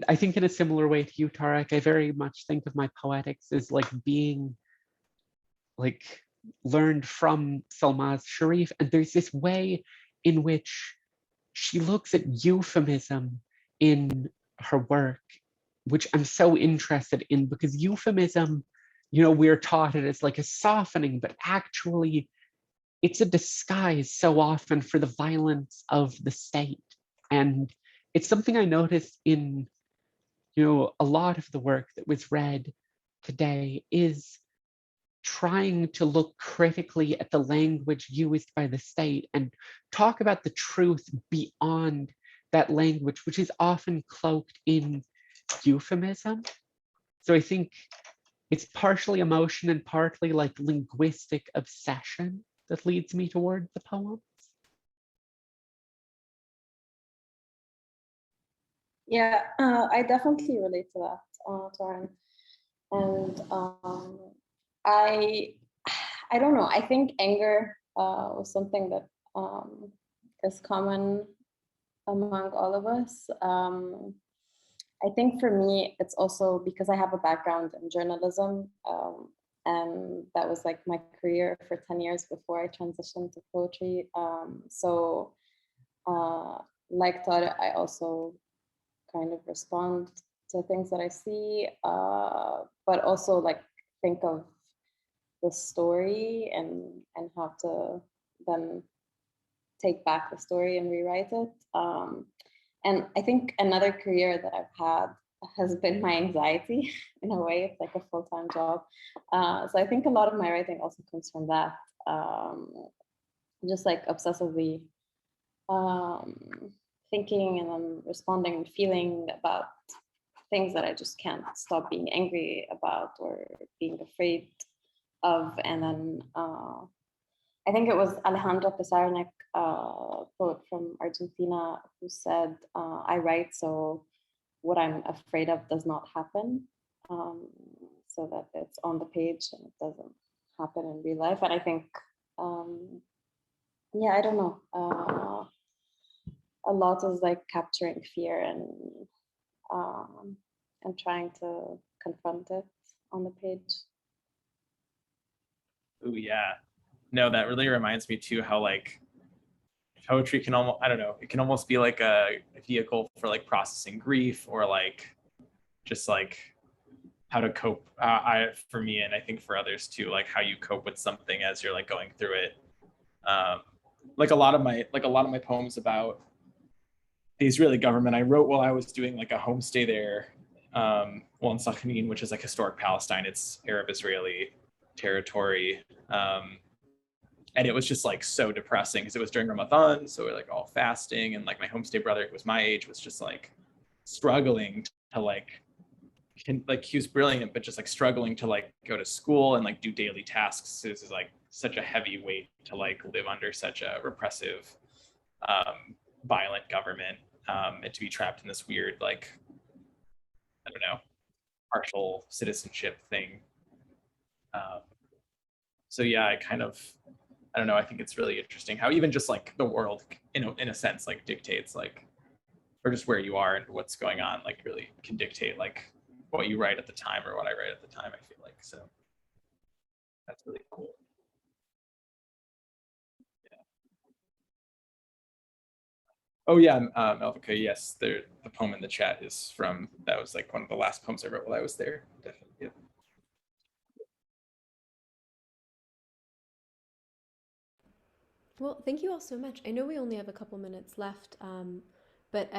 I think in a similar way to you, Tariq, I very much think of my poetics as like being like learned from Salmaz Sharif. And there's this way in which she looks at euphemism in her work, which I'm so interested in, because euphemism, we're taught it as like a softening, but actually it's a disguise so often for the violence of the state. And it's something I noticed in, a lot of the work that was read today is trying to look critically at the language used by the state and talk about the truth beyond that language, which is often cloaked in euphemism. So I think it's partially emotion and partly like linguistic obsession that leads me toward the poem. Yeah, I definitely relate to that, Torrin. And I don't know. I think anger was something that is common among all of us. I think for me, it's also because I have a background in journalism, and that was like my career for 10 years before I transitioned to poetry. So like Tariq, I also kind of respond to things that I see, but also like think of the story and how to then take back the story and rewrite it. And I think another career that I've had has been my anxiety. In a way, it's like a full-time job. So I think a lot of my writing also comes from that, just like obsessively thinking and then responding and feeling about things that I just can't stop being angry about or being afraid of. And then I think it was Alejandro Pizarnik, poet from Argentina, who said, I write so what I'm afraid of does not happen, so that it's on the page and it doesn't happen in real life. And I think, yeah, I don't know. A lot is like capturing fear and trying to confront it on the page. Oh yeah, no, that really reminds me too how like poetry can almost, I don't know, it can almost be like a vehicle for like processing grief or like just like how to cope. For me, and I think for others too, like how you cope with something as you're like going through it. Like a lot of my poems about the Israeli government I wrote while I was doing like a homestay there, well in Sakhanin, which is like historic Palestine. It's Arab Israeli territory. And it was just like so depressing because it was during Ramadan, so we're like all fasting, and like my homestay brother, who was my age, was just like struggling to like he was brilliant, but just like struggling to like go to school and like do daily tasks. So this is like such a heavy weight to like live under such a repressive, violent government, and to be trapped in this weird like, I don't know, partial citizenship thing. So yeah, I don't know, I think it's really interesting how even just like the world, in a sense, like dictates like, or just where you are and what's going on, like really can dictate like what you write at the time or what I write at the time, I feel like. So that's really cool. Yeah. Oh yeah, Melvika, yes, the poem in the chat is from, that was like one of the last poems I wrote while I was there. Definitely. Yeah. Well, thank you all so much. I know we only have a couple minutes left, but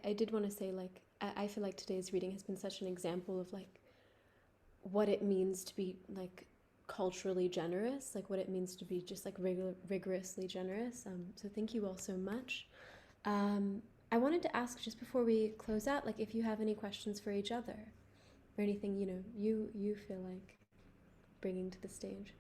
I did want to say, like, I feel like today's reading has been such an example of like what it means to be like culturally generous, like what it means to be just like rigorously generous. So thank you all so much. I wanted to ask just before we close out, like if you have any questions for each other or anything, you feel like bringing to the stage.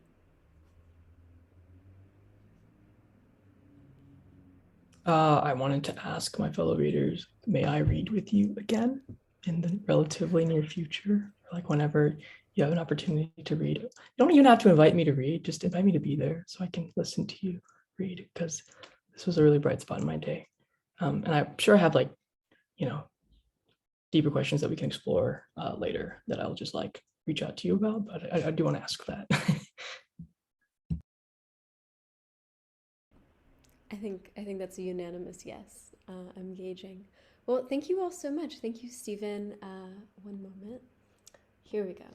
I wanted to ask my fellow readers, may I read with you again in the relatively near future? Like whenever you have an opportunity to read. You don't even have to invite me to read, just invite me to be there so I can listen to you read, because this was a really bright spot in my day. And I'm sure I have like, deeper questions that we can explore later that I'll just like reach out to you about, but I do want to ask that. I think that's a unanimous yes. I'm gauging. Well, thank you all so much. Thank you, Steven. One moment. Here we go.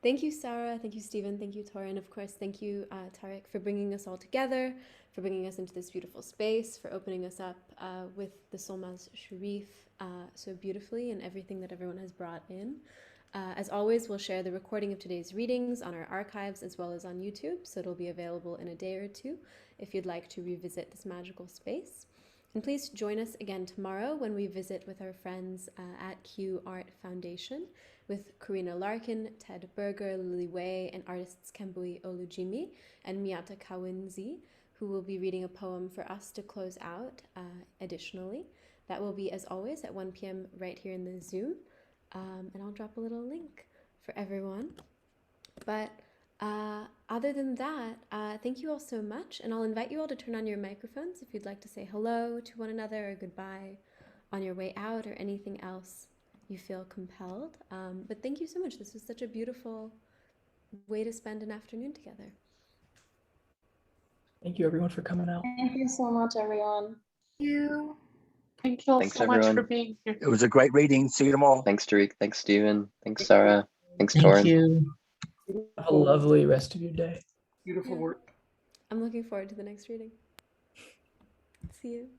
Thank you, Sara. Thank you, Steven. Thank you, Torrin. Of course, thank you, Tarik, for bringing us all together, for bringing us into this beautiful space, for opening us up with the Solmaz Sharif so beautifully and everything that everyone has brought in. As always, we'll share the recording of today's readings on our archives as well as on YouTube, so it'll be available in a day or two if you'd like to revisit this magical space. And please join us again tomorrow when we visit with our friends at Q Art Foundation with Karina Larkin, Ted Berger, Lily Wei, and artists Kembui Olujimi and Miyata Kawinzi, who will be reading a poem for us to close out additionally. That will be, as always, at 1 p.m. right here in the Zoom. And I'll drop a little link for everyone. But other than that, thank you all so much. And I'll invite you all to turn on your microphones if you'd like to say hello to one another or goodbye on your way out or anything else you feel compelled. But thank you so much. This was such a beautiful way to spend an afternoon together. Thank you everyone for coming out. Thank you so much, everyone. Thank you. Thank you all Thanks, so much everyone. for being here. It was a great reading. See you tomorrow. Thanks, Tariq. Thanks, Steven. Thanks, Sara. Thanks, Thank Torrin. you. Have a lovely rest of your day. Beautiful Yeah. work. I'm looking forward to the next reading. See you.